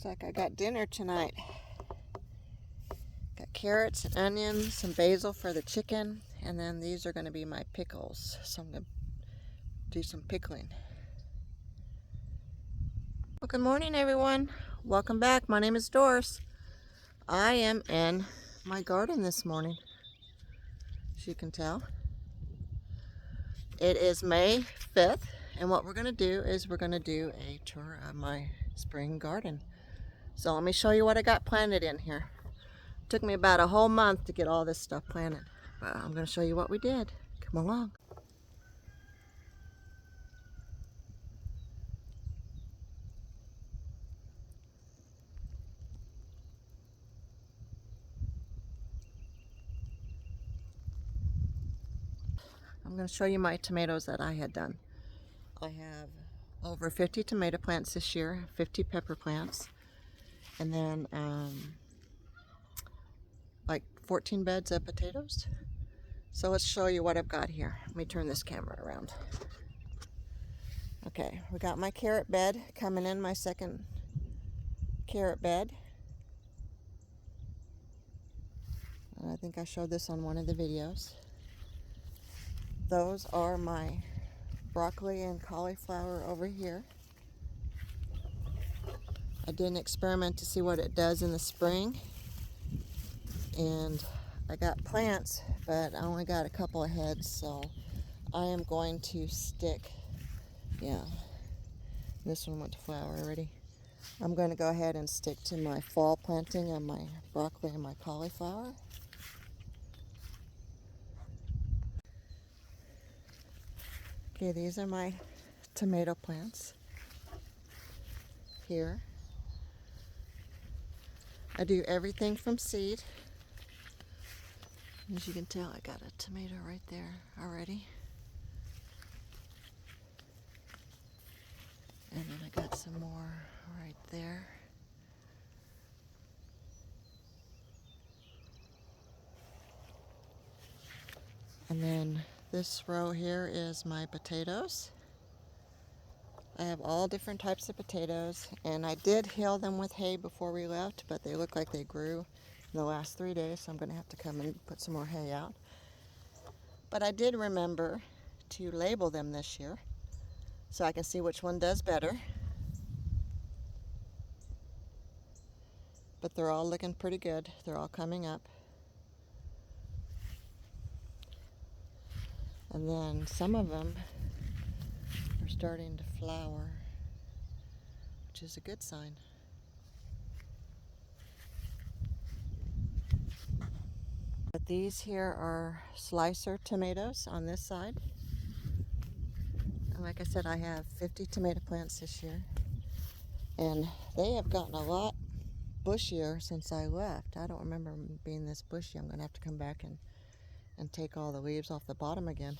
Looks like I got dinner tonight. Got carrots and onions, some basil for the chicken, and then these are going to be my pickles. So I'm going to do some pickling. Well, good morning, everyone. Welcome back. My name is Doris. I am in my garden this morning, as you can tell. It is May 5th, and what we're going to do is we're going to do a tour of my spring garden. So let me show you what I got planted in here. It took me about a whole month to get all this stuff planted, but I'm going to show you what we did. Come along. I'm going to show you my tomatoes that I had done. I have over 50 tomato plants this year, 50 pepper plants, and then like 14 beds of potatoes. So let's show you what I've got here. Let me turn this camera around. Okay, we got my carrot bed coming in, my second carrot bed. I think I showed this on one of the videos. Those are my broccoli and cauliflower over here. I did an experiment to see what it does in the spring, and I got plants, but I only got a couple of heads, so I am going to stick, this one went to flower already. I'm going to go ahead and stick to my fall planting on my broccoli and my cauliflower. Okay, these are my tomato plants here. I do everything from seed. As you can tell, I got a tomato right there already. And then I got some more right there. And then this row here is my potatoes. I have all different types of potatoes, and I did hill them with hay before we left, but they look like they grew in the last 3 days, so I'm going to have to come and put some more hay out. But I did remember to label them this year, so I can see which one does better. But they're all looking pretty good. They're all coming up. And then some of them are starting to flower, which is a good sign. But these here are slicer tomatoes on this side. And like I said, I have 50 tomato plants this year. And they have gotten a lot bushier since I left. I don't remember them being this bushy. I'm going to have to come back and take all the leaves off the bottom again.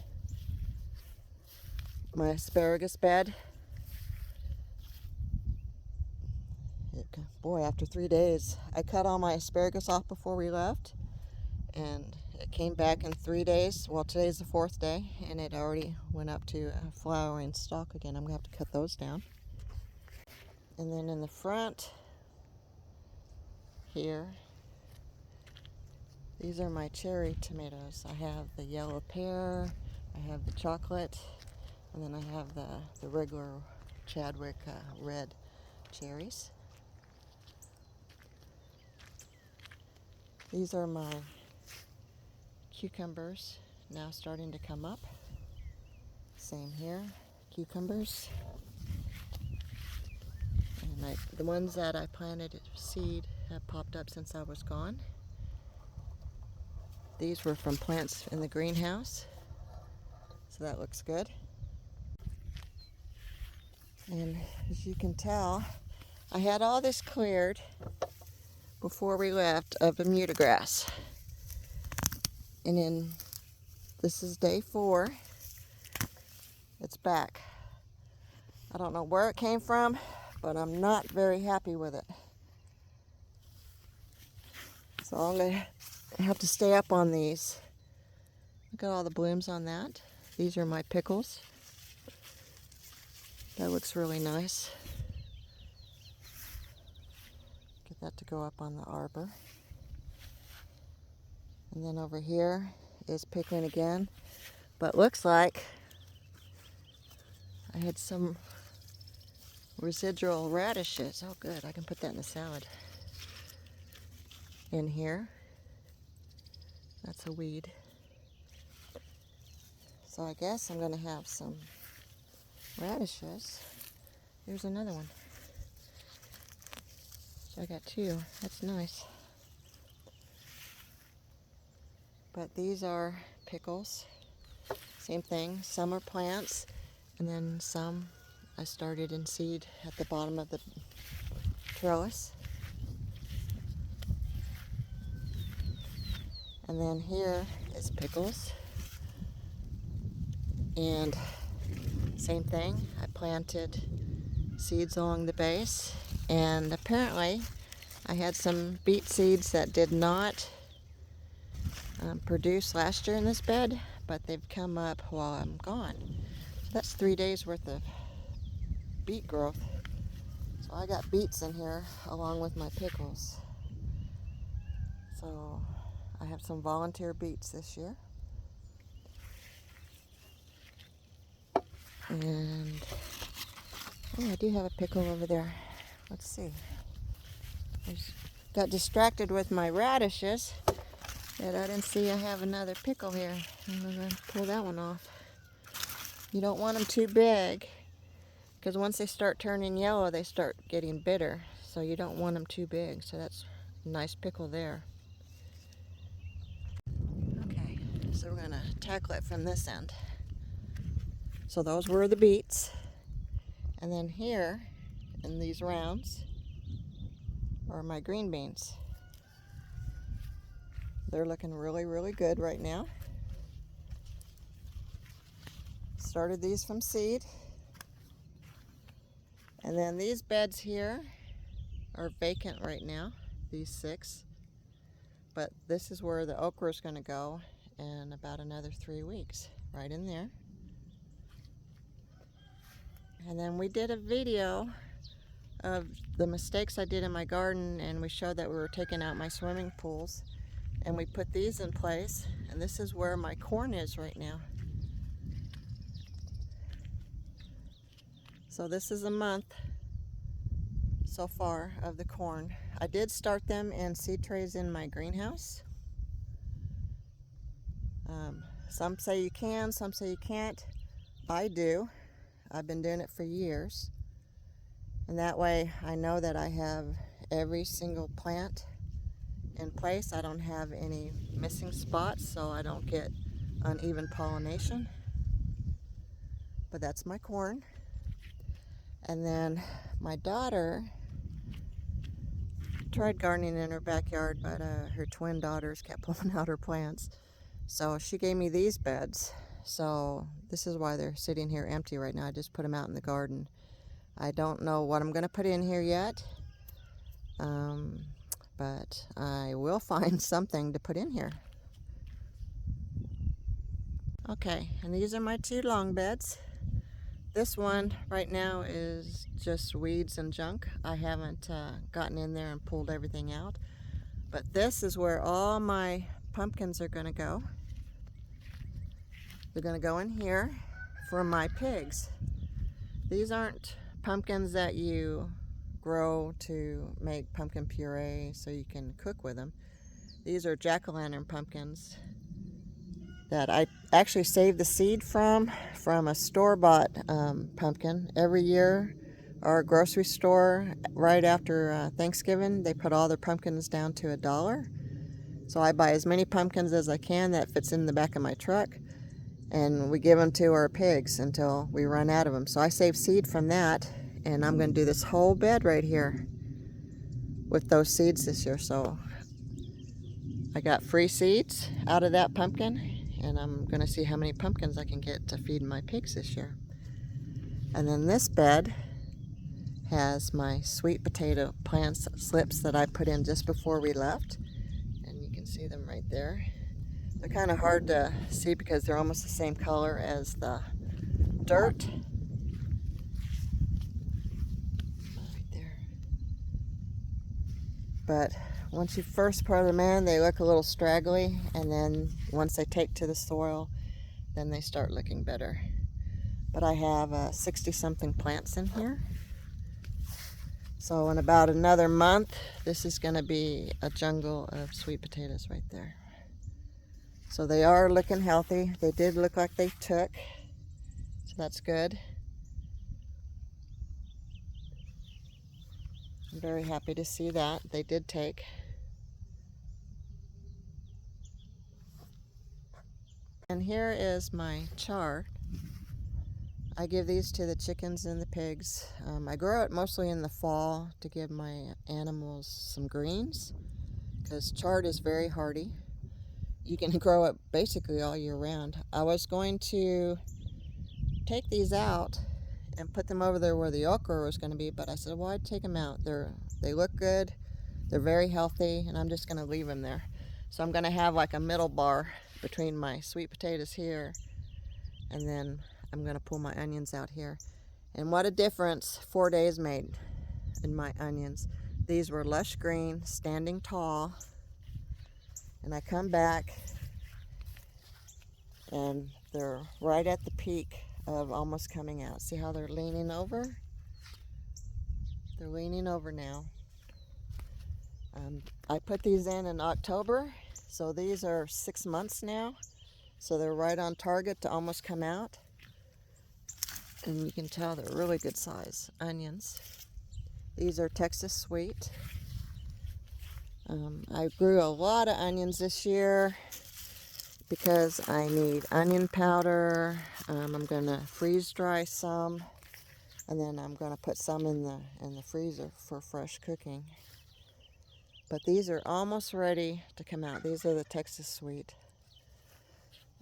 My asparagus bed. Boy, after 3 days, I cut all my asparagus off before we left, and it came back in 3 days. Well, today's the 4th day, and it already went up to a flowering stalk again. I'm going to have to cut those down. And then in the front here, these are my cherry tomatoes. I have the yellow pear, I have the chocolate, and then I have the regular Chadwick red cherries. These are my cucumbers, now starting to come up. Same here, cucumbers. And the ones that I planted seed have popped up since I was gone. These were from plants in the greenhouse, so that looks good. And as you can tell, I had all this cleared before we left of Bermuda grass. And then this is day 4. It's back. I don't know where it came from, but I'm not very happy with it. So I'm going to have to stay up on these. Look at all the blooms on that. These are my pickles. That looks really nice. that to go up on the arbor. And then over here is pickling again. But looks like I had some residual radishes. Oh good, I can put that in a salad. In here. That's a weed. So I guess I'm going to have some radishes. Here's another one. So I got two. That's nice. But these are pickles. Same thing. Some are plants, and then some I started in seed at the bottom of the trellis. And then here is pickles. And same thing, I planted seeds along the base, and apparently I had some beet seeds that did not produce last year in this bed, but they've come up while I'm gone. So that's 3 days worth of beet growth. So I got beets in here along with my pickles. So I have some volunteer beets this year. And oh, I do have a pickle over there. Let's see. I got distracted with my radishes that I didn't see I have another pickle here. I'm going to pull that one off. You don't want them too big, because once they start turning yellow, they start getting bitter. So you don't want them too big. So that's a nice pickle there. Okay, so we're going to tackle it from this end. So those were the beets. And then here, in these rounds, are my green beans. They're looking really, really good right now. Started these from seed. And then these beds here are vacant right now, these 6. But this is where the okra is going to go in about another 3 weeks, right in there. And then we did a video of the mistakes I did in my garden, and we showed that we were taking out my swimming pools, and we put these in place, and this is where my corn is right now. So this is a month so far of the corn. I did start them in seed trays in my greenhouse. Some say you can, some say you can't. I do. I've been doing it for years. And that way I know that I have every single plant in place. I don't have any missing spots, so I don't get uneven pollination. But that's my corn. And then my daughter tried gardening in her backyard, but her twin daughters kept pulling out her plants. So she gave me these beds. So this is why they're sitting here empty right now. I just put them out in the garden. I don't know what I'm going to put in here yet, but I will find something to put in here. Okay, and these are my 2 long beds. This one right now is just weeds and junk. I haven't gotten in there and pulled everything out. But this is where all my pumpkins are going to go. They're going to go in here for my pigs. These aren't pumpkins that you grow to make pumpkin puree so you can cook with them. These are jack-o'-lantern pumpkins that I actually saved the seed from a store-bought pumpkin. Every year, our grocery store, right after Thanksgiving, they put all their pumpkins down to $1. So I buy as many pumpkins as I can that fits in the back of my truck, and we give them to our pigs until we run out of them. So I save seed from that, and I'm going to do this whole bed right here with those seeds this year. So I got free seeds out of that pumpkin, and I'm going to see how many pumpkins I can get to feed my pigs this year. And then this bed has my sweet potato plants slips that I put in just before we left, and you can see them right there. They're kind of hard to see because they're almost the same color as the dirt. Right there. But once you first put them in, they look a little straggly, and then once they take to the soil, then they start looking better. But I have 60-something plants in here. So in about another month, this is going to be a jungle of sweet potatoes right there. So they are looking healthy. They did look like they took, so that's good. I'm very happy to see that. They did take. And here is my chard. I give these to the chickens and the pigs. I grow it mostly in the fall to give my animals some greens, because chard is very hardy. You can grow it basically all year round. I was going to take these out and put them over there where the okra was going to be, but I said, well, I'd take them out. They look good, they're very healthy, and I'm just going to leave them there. So I'm going to have like a middle bar between my sweet potatoes here, and then I'm going to pull my onions out here. And what a difference 4 days made in my onions. These were lush green, standing tall, and I come back and they're right at the peak of almost coming out. See how they're leaning over? They're leaning over now. I put these in October, so these are 6 months now. So they're right on target to almost come out. And you can tell they're really good size onions. These are Texas sweet. I grew a lot of onions this year because I need onion powder. I'm going to freeze dry some, and then I'm going to put some in the freezer for fresh cooking. But these are almost ready to come out. These are the Texas sweet.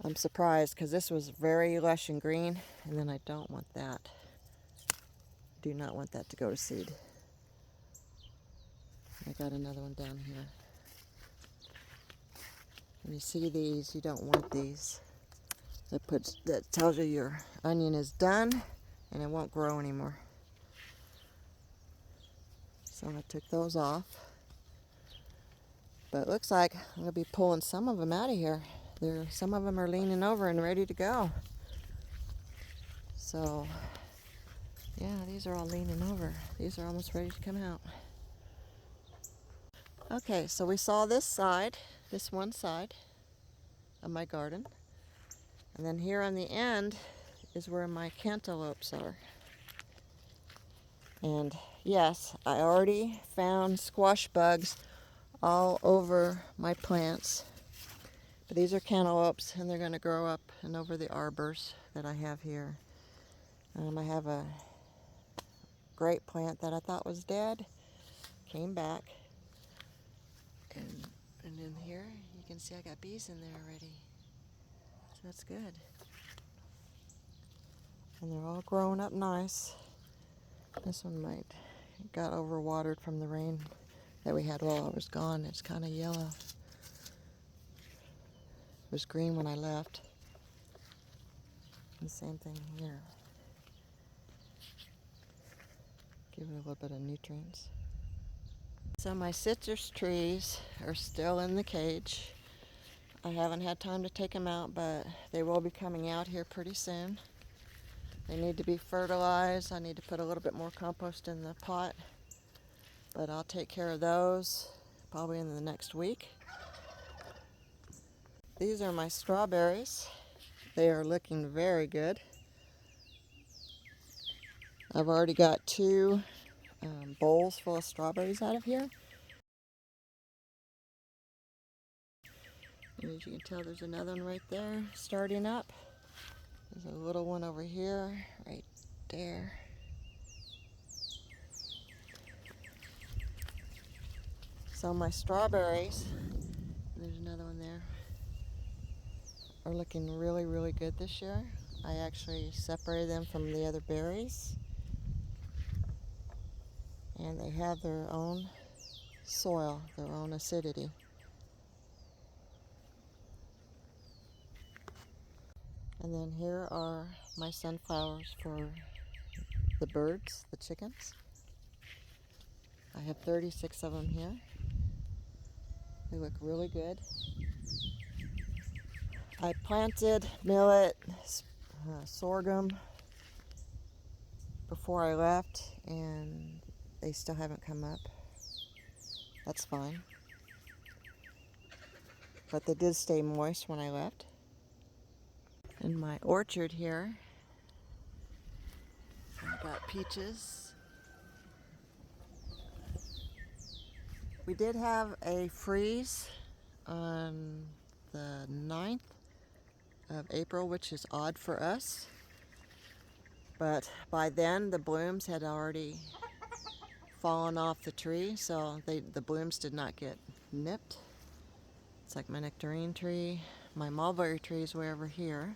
I'm surprised because this was very lush and green, and then I don't want that. Do not want that to go to seed. I got another one down here. When you see these, you don't want these. That tells you your onion is done and it won't grow anymore. So I took those off. But it looks like I'm going to be pulling some of them out of here. Some of them are leaning over and ready to go. So, yeah, these are all leaning over. These are almost ready to come out. Okay, so we saw this side, this one side of my garden. And then here on the end is where my cantaloupes are. And yes, I already found squash bugs all over my plants. But these are cantaloupes, and they're going to grow up and over the arbors that I have here. I have a great plant that I thought was dead. Came back. And in here, you can see I got bees in there already. So that's good. And they're all growing up nice. This one got overwatered from the rain that we had while I was gone. It's kind of yellow. It was green when I left. And same thing here. Give it a little bit of nutrients. So my citrus trees are still in the cage. I haven't had time to take them out, but they will be coming out here pretty soon. They need to be fertilized. I need to put a little bit more compost in the pot, but I'll take care of those probably in the next week. These are my strawberries. They are looking very good. I've already got 2 bowls full of strawberries out of here. And as you can tell, there's another one right there starting up. There's a little one over here, right there. So my strawberries, there's another one there, are looking really, really good this year. I actually separated them from the other berries. And they have their own soil, their own acidity. And then here are my sunflowers for the birds, the chickens. I have 36 of them here. They look really good. I planted millet, sorghum before I left, and they still haven't come up. That's fine. But they did stay moist when I left. In my orchard here, I got peaches. We did have a freeze on the 9th of April, which is odd for us. But by then the blooms had already fallen off the tree, so the blooms did not get nipped. It's like my nectarine tree. My mulberry tree is way over here.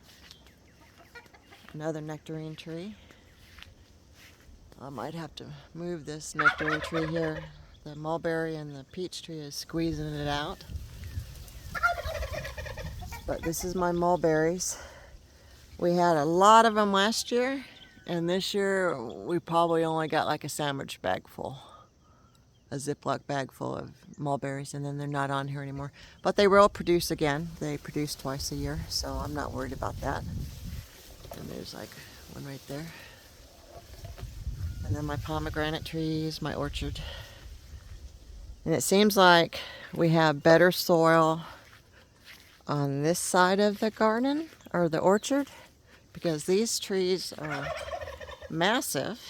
Another nectarine tree. I might have to move this nectarine tree here. The mulberry and the peach tree is squeezing it out. But this is my mulberries. We had a lot of them last year, and this year we probably only got like a sandwich bag full. A Ziploc bag full of mulberries, and then they're not on here anymore. But they will produce again. They produce twice a year, so I'm not worried about that. And there's like one right there. And then my pomegranate trees, my orchard. And it seems like we have better soil on this side of the garden, or the orchard, because these trees are massive.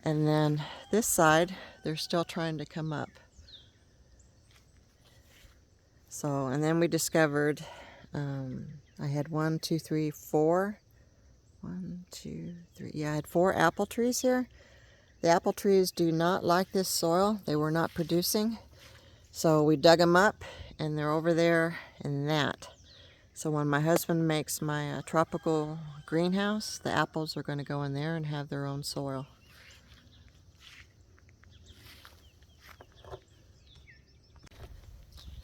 And then this side, they're still trying to come up. So, and then we discovered, I had 1, 2, 3, 4. 1, 2, 3. Yeah, I had 4 apple trees here. The apple trees do not like this soil. They were not producing. So we dug them up, and they're over there in that. So when my husband makes my tropical greenhouse, the apples are going to go in there and have their own soil.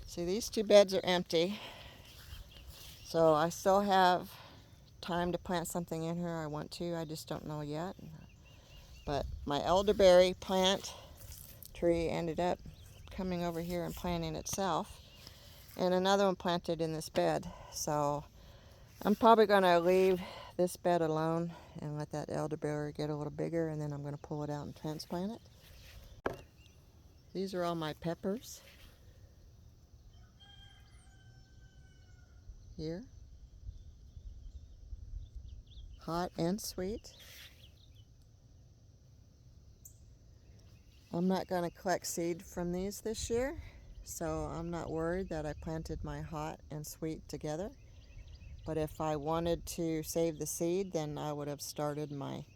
See, these 2 beds are empty. So I still have time to plant something in here. I want to, I just don't know yet. But my elderberry plant tree ended up coming over here and planting itself. And another one planted in this bed. So I'm probably going to leave this bed alone and let that elderberry get a little bigger, and then I'm going to pull it out and transplant it. These are all my peppers. Here. Hot and sweet. I'm not going to collect seed from these this year, so I'm not worried that I planted my hot and sweet together. But if I wanted to save the seed, then I would have started my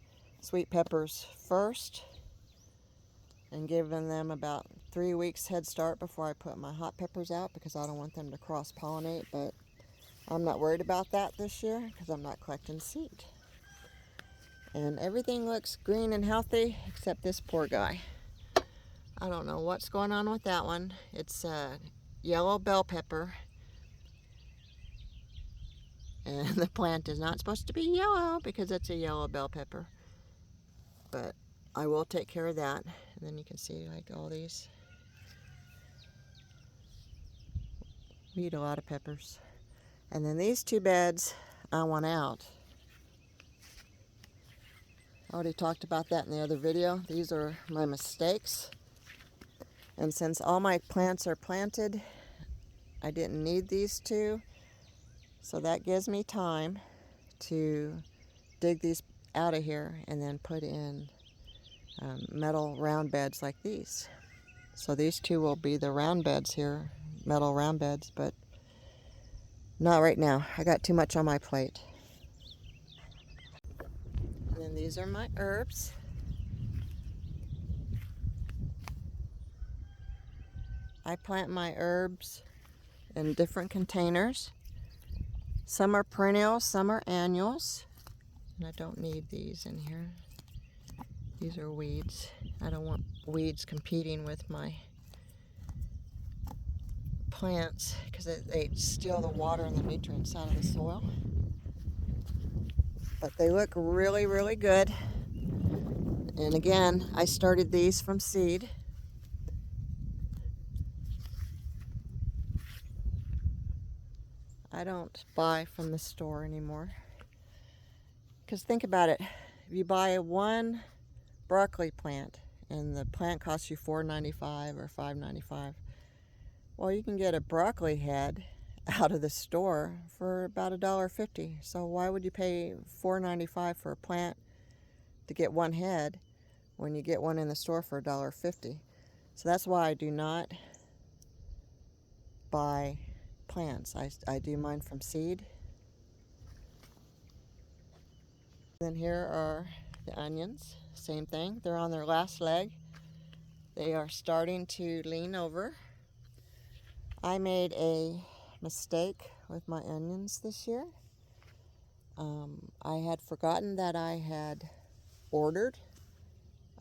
sweet peppers first and given them about 3 weeks head start before I put my hot peppers out, because I don't want them to cross-pollinate. But I'm not worried about that this year because I'm not collecting seed. And everything looks green and healthy except this poor guy. I don't know what's going on with that one. It's a yellow bell pepper. And the plant is not supposed to be yellow because it's a yellow bell pepper. But I will take care of that. And then you can see like all these. We eat a lot of peppers. And then these 2 beds I want out. I already talked about that in the other video. These are my mistakes. And since all my plants are planted, I didn't need these 2. So that gives me time to dig these out of here and then put in metal round beds like these. So these 2 will be the round beds here, metal round beds, but not right now. I got too much on my plate. And then these are my herbs. I plant my herbs in different containers. Some are perennials, some are annuals. And I don't need these in here. These are weeds. I don't want weeds competing with my plants because they steal the water and the nutrients out of the soil. But they look really, really good. And again, I started these from seed. I don't buy from the store anymore. Because think about it, if you buy one broccoli plant and the plant costs you $4.95 or $5.95, well, you can get a broccoli head out of the store for about $1.50. So why would you pay $4.95 for a plant to get one head when you get one in the store for $1.50? So that's why I do not buy plants. I do mine from seed. Then here are the onions. Same thing. They're on their last leg. They are starting to lean over. I made a mistake with my onions this year. I had forgotten that I had ordered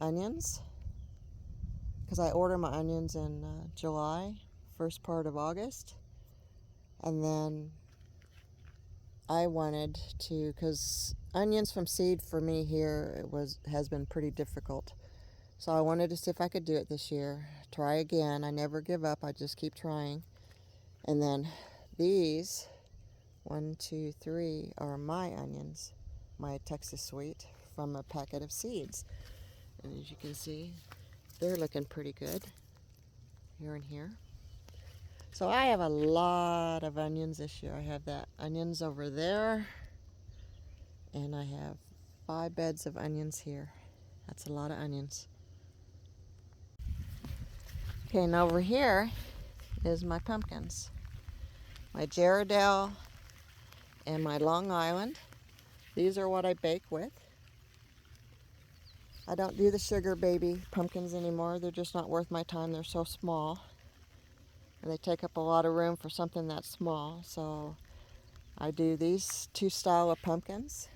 onions, because I order my onions in July, first part of August. And then I wanted to, because onions from seed for me here has been pretty difficult. So I wanted to see if I could do it this year. Try again. I never give up. I just keep trying. And then these 1, 2, 3 are my onions, my Texas Sweet from a packet of seeds. And as you can see, they're looking pretty good here and here. So I have a lot of onions this year. I have that onions over there, and I have 5 beds of onions here. That's a lot of onions. Okay, and over here is my pumpkins. My Gerardelle and my Long Island. These are what I bake with. I don't do the sugar baby pumpkins anymore. They're just not worth my time. They're so small. And they take up a lot of room for something that small. So I do these 2 style of pumpkins.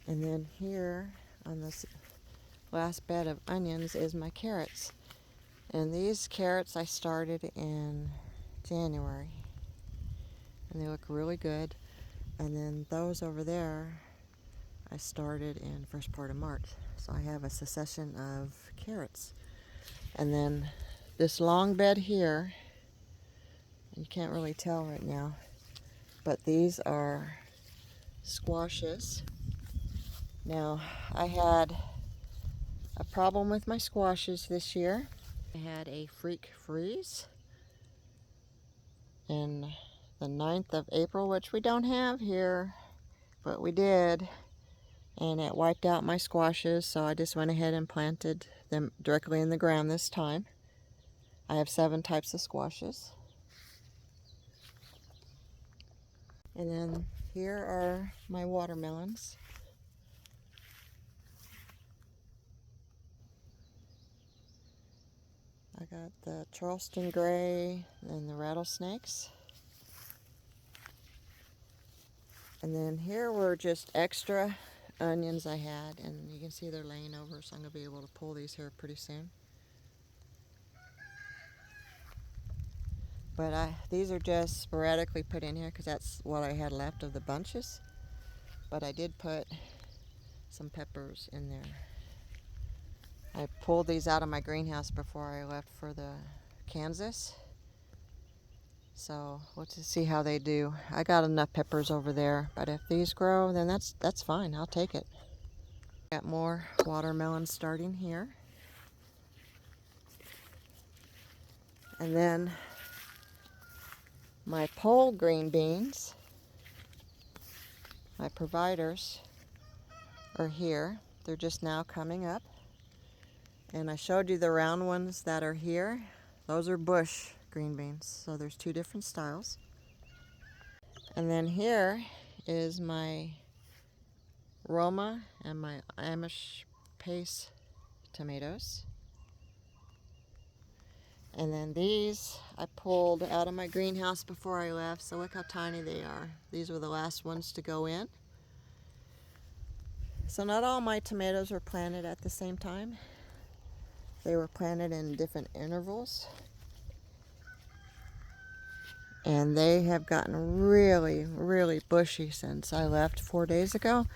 And then here on this last bed of onions is my carrots. And these carrots I started in January. And they look really good. And then those over there I started in first part of March. So I have a succession of carrots. And then this long bed here, you can't really tell right now, but these are squashes. Now, I had a problem with my squashes this year. I had a freak freeze in the 9th of April, which we don't have here, but we did. And it wiped out my squashes, so I just went ahead and planted them directly in the ground this time. I have 7 types of squashes. And then here are my watermelons. I got the Charleston Gray and the rattlesnakes. And then here were just extra onions I had, and you can see they're laying over, so I'm going to be able to pull these here pretty soon. But these are just sporadically put in here because that's what I had left of the bunches. But I did put some peppers in there. I pulled these out of my greenhouse before I left for the Kansas. So let's just see how they do. I got enough peppers over there, but if these grow, then that's fine. I'll take it. Got more watermelons starting here. And then my pole green beans, my providers, are here. They're just now coming up. And I showed you the round ones that are here. Those are bush green beans. So there's 2 different styles. And then here is my Roma and my Amish pace tomatoes. And then these I pulled out of my greenhouse before I left, so look how tiny they are. These were the last ones to go in. So not all my tomatoes were planted at the same time. They were planted in different intervals. And they have gotten really, really bushy since I left 4 days ago.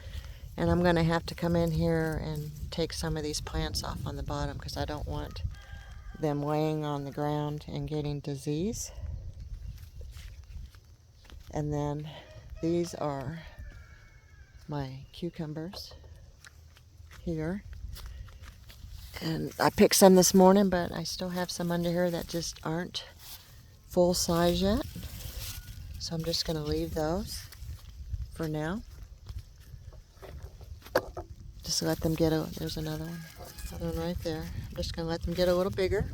And I'm going to have to come in here and take some of these plants off on the bottom because I don't want them laying on the ground and getting disease. And then these are my cucumbers here. And I picked some this morning, but I still have some under here that just aren't full size yet. So I'm just going to leave those for now. Just let them get there's another one right there. I'm just going to let them get a little bigger.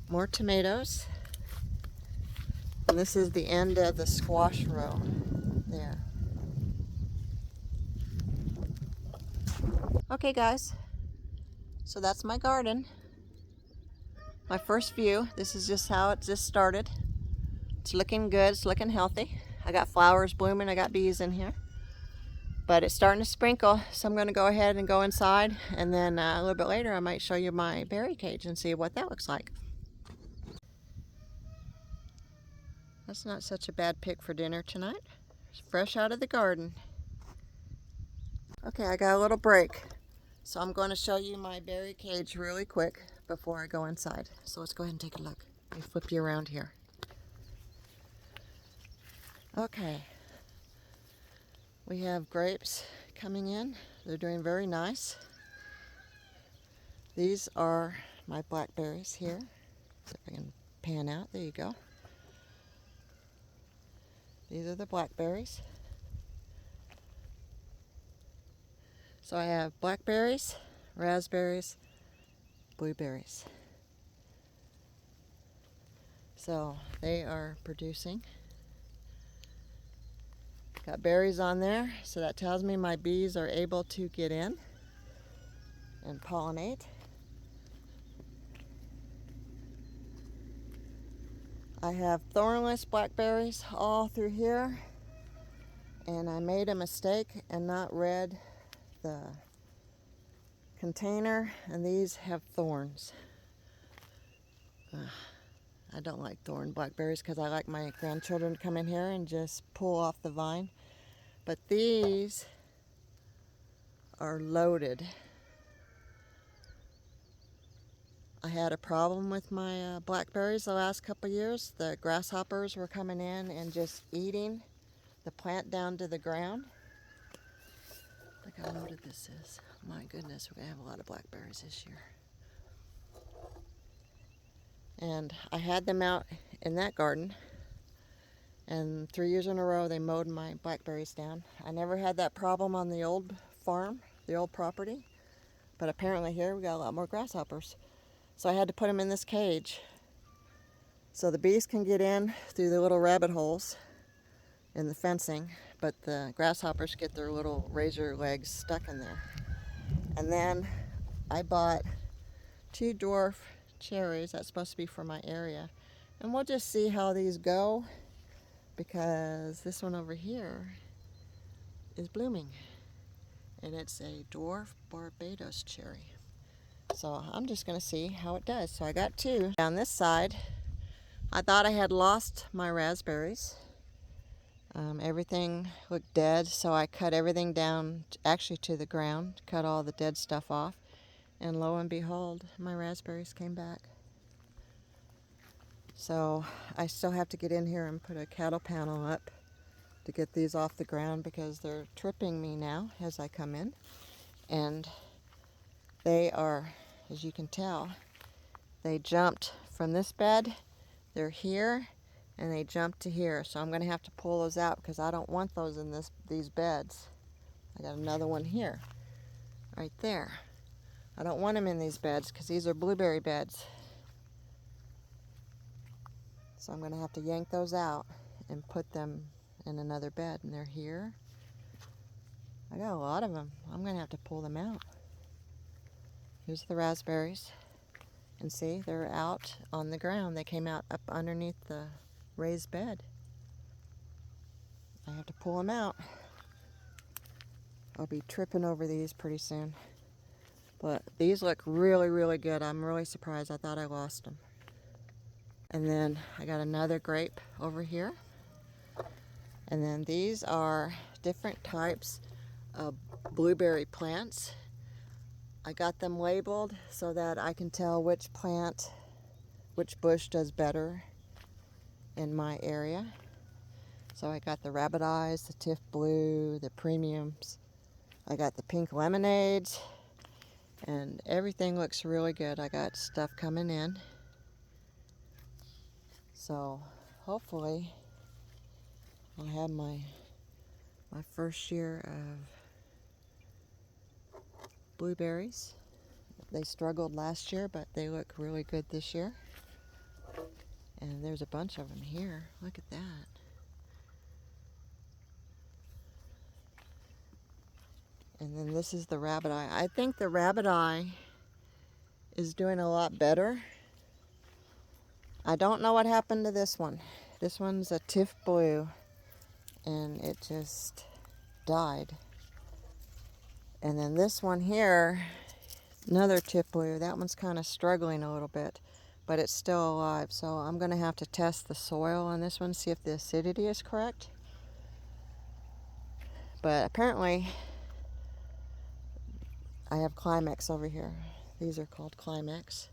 More tomatoes. And this is the end of the squash row there. Okay guys, so that's my garden. My first view. This is just how it just started. It's looking good, it's looking healthy. I got flowers blooming, I got bees in here. But it's starting to sprinkle, so I'm going to go ahead and go inside, and then a little bit later I might show you my berry cage and see what that looks like. That's not such a bad pick for dinner tonight. It's fresh out of the garden. Okay, I got a little break, so I'm going to show you my berry cage really quick before I go inside. So let's go ahead and take a look. Let me flip you around here. Okay. We have grapes coming in. They're doing very nice. These are my blackberries here. See if I can pan out. There you go. These are the blackberries. So I have blackberries, raspberries, blueberries. So they are producing. Got berries on there, so that tells me my bees are able to get in and pollinate. I have thornless blackberries all through here, and I made a mistake and not read the container, and these have thorns. I don't like thorn blackberries because I like my grandchildren to come in here and just pull off the vine. But these are loaded. I had a problem with my blackberries the last couple years. The grasshoppers were coming in and just eating the plant down to the ground. Look how loaded this is. My goodness, we're going to have a lot of blackberries this year. And I had them out in that garden, and 3 years in a row they mowed my blackberries down. I never had that problem on the old farm, the old property, but apparently here we got a lot more grasshoppers. So I had to put them in this cage so the bees can get in through the little rabbit holes in the fencing, but the grasshoppers get their little razor legs stuck in there. And then I bought 2 dwarf cherries. That's supposed to be for my area. And we'll just see how these go, because this one over here is blooming. And it's a dwarf Barbados cherry. So I'm just going to see how it does. So I got 2. Down this side, I thought I had lost my raspberries. Everything looked dead, so I cut everything down actually to the ground, cut all the dead stuff off. And lo and behold, my raspberries came back. So I still have to get in here and put a cattle panel up to get these off the ground because they're tripping me now as I come in. And they are, as you can tell, they jumped from this bed, they're here, and they jumped to here. So I'm going to have to pull those out because I don't want those in these beds. I got another one here, right there. I don't want them in these beds because these are blueberry beds. So I'm going to have to yank those out and put them in another bed. And they're here. I got a lot of them. I'm going to have to pull them out. Here's the raspberries. And see, they're out on the ground. They came out up underneath the raised bed. I have to pull them out. I'll be tripping over these pretty soon. But these look really, really good. I'm really surprised. I thought I lost them. And then I got another grape over here. And then these are different types of blueberry plants. I got them labeled so that I can tell which plant, which bush does better in my area. So I got the rabbit eyes, the tiff blue, the premiums. I got the pink lemonades, and everything looks really good. I got stuff coming in. So hopefully I'll have my first year of blueberries. They struggled last year, but they look really good this year. And there's a bunch of them here. Look at that. And then this is the rabbit eye. I think the rabbit eye is doing a lot better. I don't know what happened to this one. This one's a tiff blue, and it just died. And then this one here, another tiff blue. That one's kind of struggling a little bit, but it's still alive. So I'm going to have to test the soil on this one, see if the acidity is correct. But apparently I have Climax over here. These are called Climax.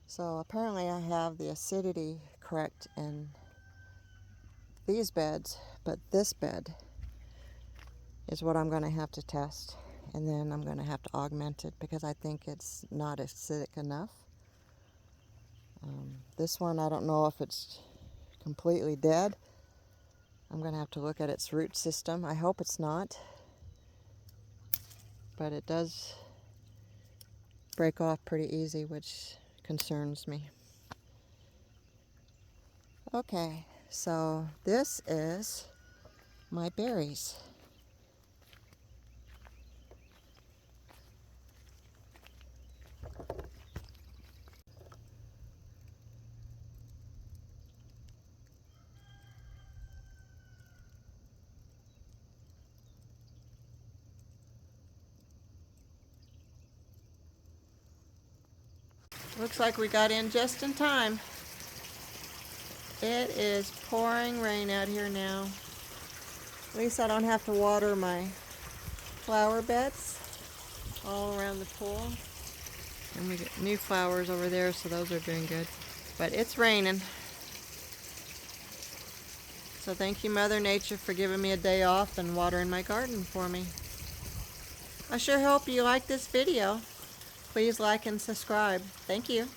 So apparently I have the acidity correct in these beds, but this bed is what I'm going to have to test. And then I'm going to have to augment it because I think it's not acidic enough. This one, I don't know if it's completely dead. I'm going to have to look at its root system. I hope it's not. But it does break off pretty easy, which concerns me. Okay, so this is my berries. Looks like we got in just in time. It is pouring rain out here now. At least I don't have to water my flower beds all around the pool. And we get new flowers over there, so those are doing good. But it's raining. So thank you, Mother Nature, for giving me a day off and watering my garden for me. I sure hope you like this video. Please like and subscribe. Thank you.